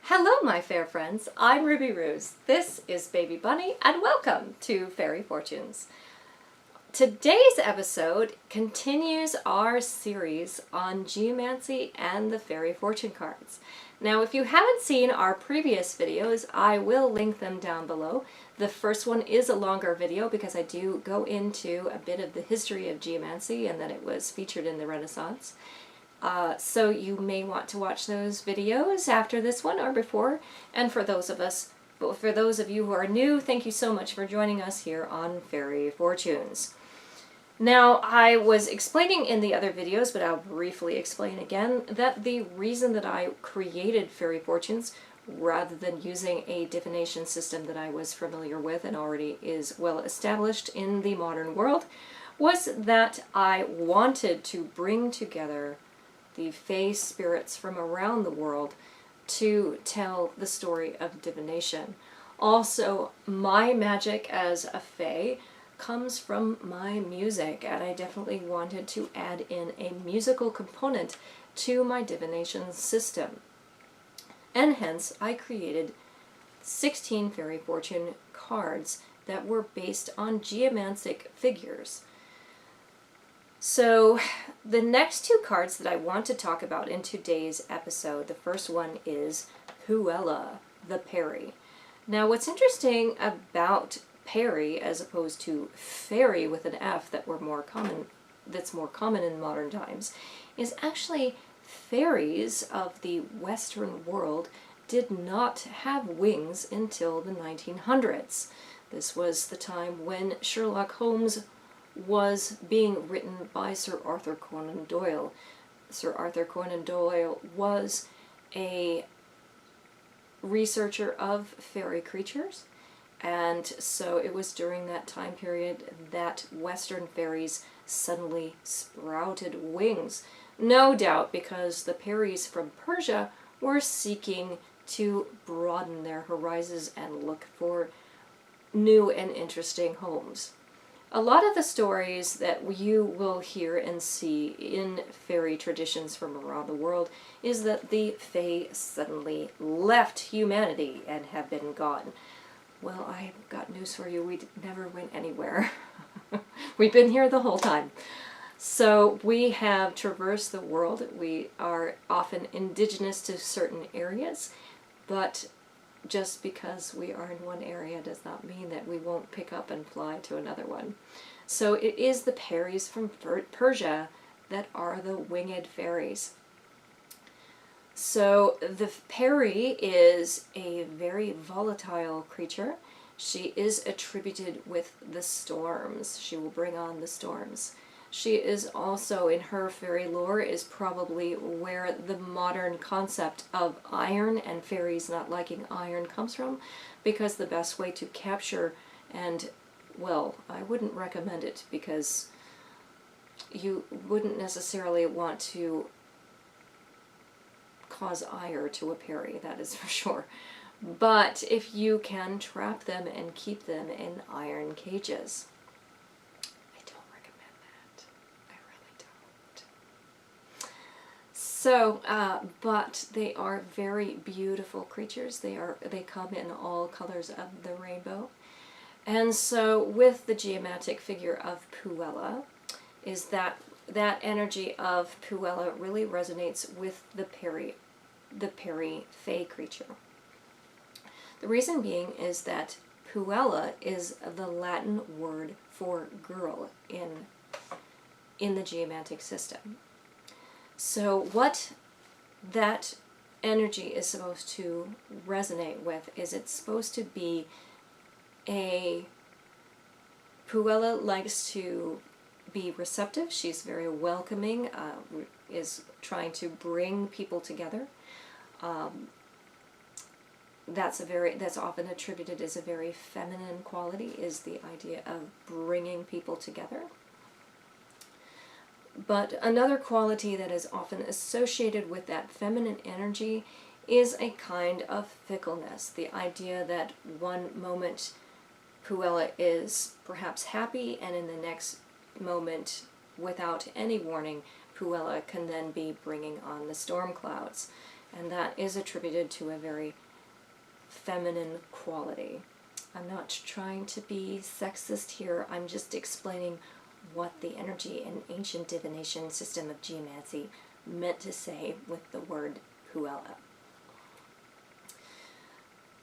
Hello my fair friends, I'm Ruby Ruse. This is Baby Bunny and welcome to Fairy Fortunes. Today's episode continues our series on geomancy and the fairy fortune cards. Now if you haven't seen our previous videos, I will link them down below. The first one is a longer video because I do go into a bit of the history of geomancy and that it was featured in the Renaissance. So you may want to watch those videos after this one or before. And for those of you who are new, thank you so much for joining us here on Fairy Fortunes. Now, I was explaining in the other videos, but I'll briefly explain again, that the reason that I created Fairy Fortunes, rather than using a divination system that I was familiar with and already is well established in the modern world, was that I wanted to bring together the fae spirits from around the world to tell the story of divination. Also, my magic as a fae comes from my music, and I definitely wanted to add in a musical component to my divination system. And hence, I created 16 fairy fortune cards that were based on geomantic figures. So the next two cards that I want to talk about in today's episode, the first one is Puella, the Peri. Now what's interesting about Peri as opposed to fairy with an F that's more common in modern times, is actually fairies of the Western world did not have wings until the 1900s. This was the time when Sherlock Holmes was being written by Sir Arthur Conan Doyle. Sir Arthur Conan Doyle was a researcher of fairy creatures, and so it was during that time period that Western fairies suddenly sprouted wings. No doubt because the fairies from Persia were seeking to broaden their horizons and look for new and interesting homes. A lot of the stories that you will hear and see in fairy traditions from around the world is that the fae suddenly left humanity and have been gone. Well, I've got news for you. We never went anywhere. We've been here the whole time. So we have traversed the world. We are often indigenous to certain areas, but just because we are in one area does not mean that we won't pick up and fly to another one. So it is the fairies from Persia that are the winged fairies. So the Peri is a very volatile creature. She is attributed with the storms. She will bring on the storms. She is also, in her fairy lore, is probably where the modern concept of iron and fairies not liking iron comes from, because the best way to capture and, well, I wouldn't recommend it because you wouldn't necessarily want to cause ire to a fairy, that is for sure. But if you can trap them and keep them in iron cages. So, but they are very beautiful creatures. They come in all colors of the rainbow. And so with the geomantic figure of Puella, is that energy of Puella really resonates with the Peri fae creature. The reason being is that Puella is the Latin word for girl in the geomantic system. So what that energy is supposed to resonate with is it's supposed to be Puella likes to be receptive. She's very welcoming, is trying to bring people together. That's often attributed as a very feminine quality, is the idea of bringing people together. But another quality that is often associated with that feminine energy is a kind of fickleness. The idea that one moment Puella is perhaps happy, and in the next moment, without any warning, Puella can then be bringing on the storm clouds. and that is attributed to a very feminine quality. I'm not trying to be sexist here, I'm just explaining what the energy and ancient divination system of geomancy meant to say with the word Puella.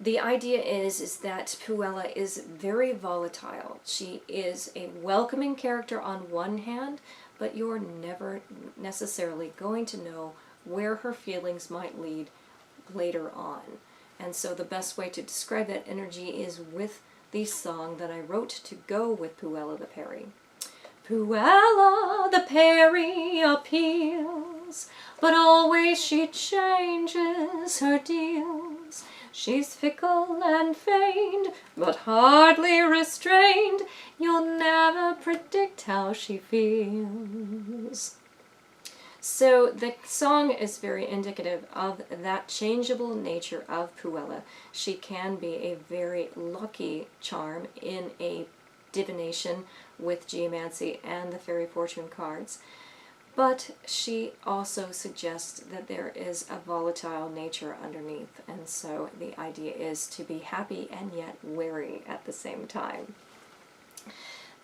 The idea is that Puella is very volatile. She is a welcoming character on one hand, but you're never necessarily going to know where her feelings might lead later on. And so the best way to describe that energy is with the song that I wrote to go with Puella the Peri. Puella the Peri appeals, but always she changes her deals. She's fickle and feigned, but hardly restrained. You'll never predict how she feels. So the song is very indicative of that changeable nature of Puella. She can be a very lucky charm in a divination with geomancy and the fairy fortune cards, but she also suggests that there is a volatile nature underneath, and so the idea is to be happy and yet wary at the same time.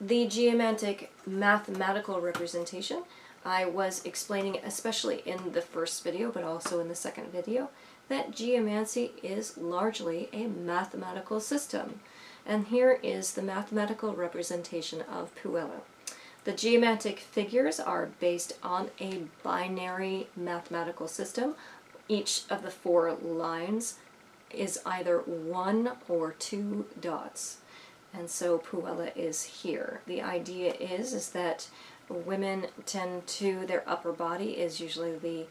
The geomantic mathematical representation, I was explaining, especially in the first video, but also in the second video, that geomancy is largely a mathematical system. And here is the mathematical representation of Puella. The geomantic figures are based on a binary mathematical system. Each of the 4 lines is either 1 or 2 dots. And so Puella is here. The idea is that women tend to, their upper body is usually the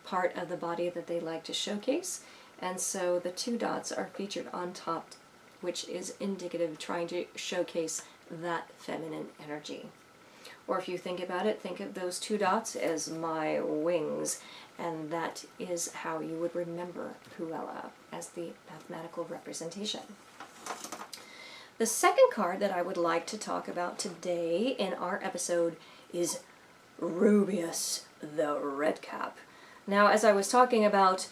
part of the body that they like to showcase. And so the 2 dots are featured on top, which is indicative, trying to showcase that feminine energy. Or if you think about it, think of those 2 dots as my wings, and that is how you would remember Puella as the mathematical representation. The second card that I would like to talk about today in our episode is Rubeus the Redcap. Now, as I was talking about,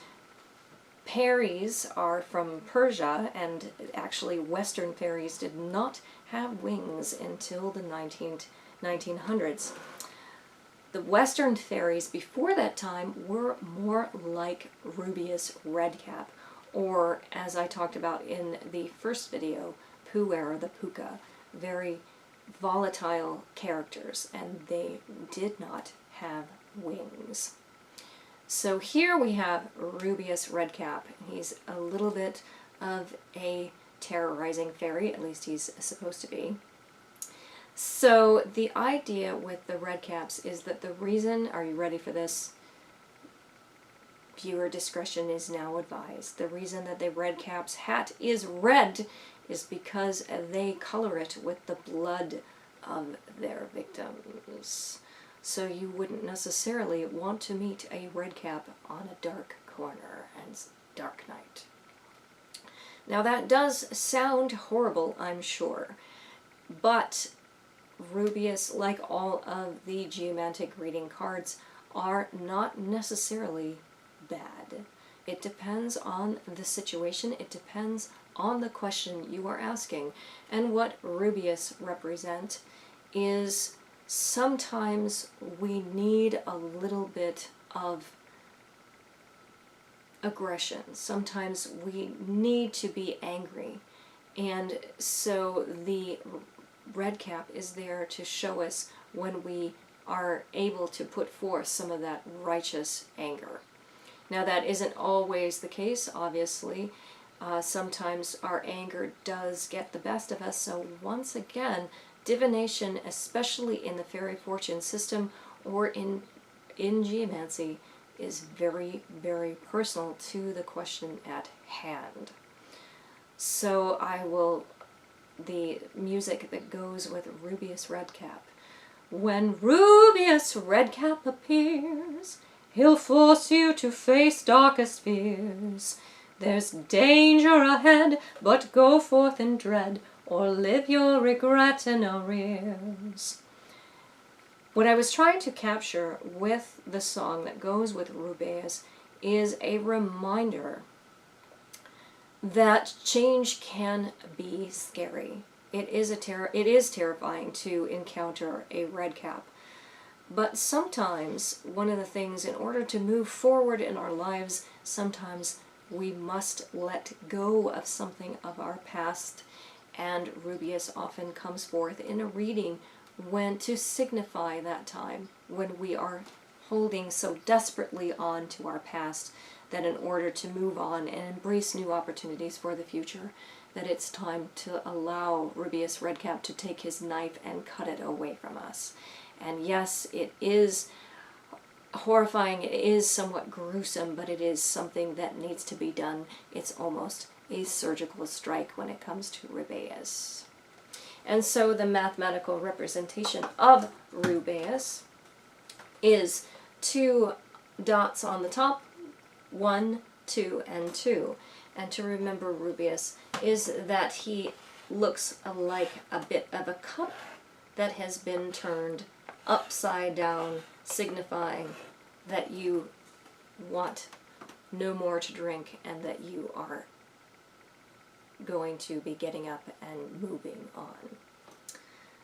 Peris are from Persia, and actually Western fairies did not have wings until the 1900s. The Western fairies before that time were more like Rubeus Redcap, or as I talked about in the first video, Puera the Puka, very volatile characters, and they did not have wings. So here we have Rubeus Redcap. He's a little bit of a terrorizing fairy, at least he's supposed to be. So the idea with the Redcaps is that the reason, are you ready for this? Viewer discretion is now advised. The reason that the Redcap's hat is red is because they color it with the blood of their victims. So you wouldn't necessarily want to meet a Redcap on a dark corner and dark night. Now that does sound horrible, I'm sure, but Rubeus, like all of the geomantic reading cards, are not necessarily bad. It depends on the situation, it depends on the question you are asking. And what Rubeus represent is sometimes we need a little bit of aggression. Sometimes we need to be angry. And so the Redcap is there to show us when we are able to put forth some of that righteous anger. Now that isn't always the case, obviously. Sometimes our anger does get the best of us, so once again, divination, especially in the fairy fortune system or in geomancy, is very, very personal to the question at hand. So the music that goes with Rubeus Redcap. When Rubeus Redcap appears, he'll force you to face darkest fears. There's danger ahead, but go forth in dread, or live your regret in arrears. What I was trying to capture with the song that goes with Rubeus is a reminder that change can be scary. It is terrifying to encounter a red cap. But sometimes one of the things, in order to move forward in our lives, sometimes we must let go of something of our past. And Rubeus often comes forth in a reading when to signify that time when we are holding so desperately on to our past that in order to move on and embrace new opportunities for the future, that it's time to allow Rubeus Redcap to take his knife and cut it away from us. And yes, it is horrifying, it is somewhat gruesome, but it is something that needs to be done. It's almost a surgical strike when it comes to Rubeus. And so the mathematical representation of Rubeus is 2 dots on the top, 1, 2, and 2. And to remember Rubeus is that he looks like a bit of a cup that has been turned upside down, signifying that you want no more to drink and that you are going to be getting up and moving on.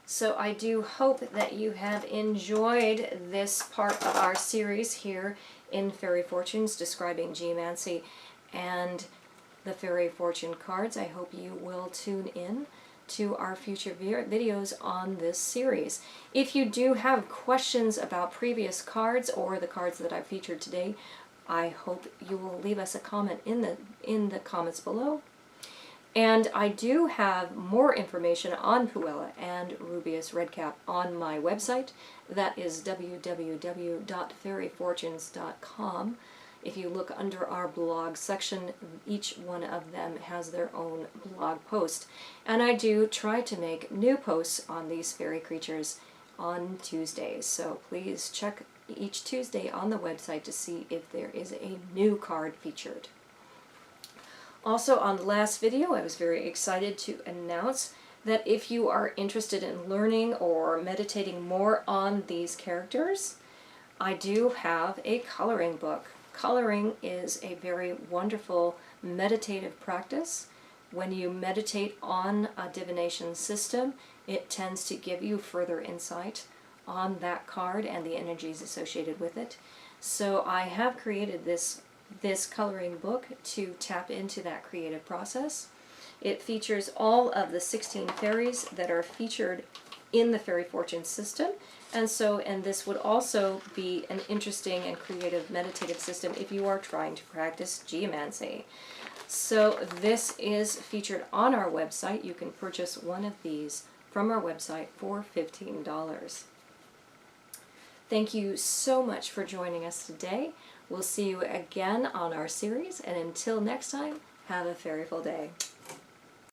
So I do hope that you have enjoyed this part of our series here in Fairy Fortunes describing Geomancy and the Fairy Fortune cards. I hope you will tune in to our future videos on this series. If you do have questions about previous cards or the cards that I featured today, I hope you will leave us a comment in the comments below. And I do have more information on Puella and Rubeus Redcap on my website. That is www.fairyfortunes.com. If you look under our blog section, each one of them has their own blog post. And I do try to make new posts on these fairy creatures on Tuesdays. So please check each Tuesday on the website to see if there is a new card featured. Also, on the last video, I was very excited to announce that if you are interested in learning or meditating more on these characters, I do have a coloring book. Coloring is a very wonderful meditative practice. When you meditate on a divination system, it tends to give you further insight on that card and the energies associated with it. So I have created this coloring book to tap into that creative process. It features all of the 16 fairies that are featured in the Fairy Fortune system, and this would also be an interesting and creative meditative system if you are trying to practice Geomancy. So this is featured on our website. You can purchase one of these from our website for $15. Thank you so much for joining us today. We'll see you again on our series, and until next time, have a fairyful day.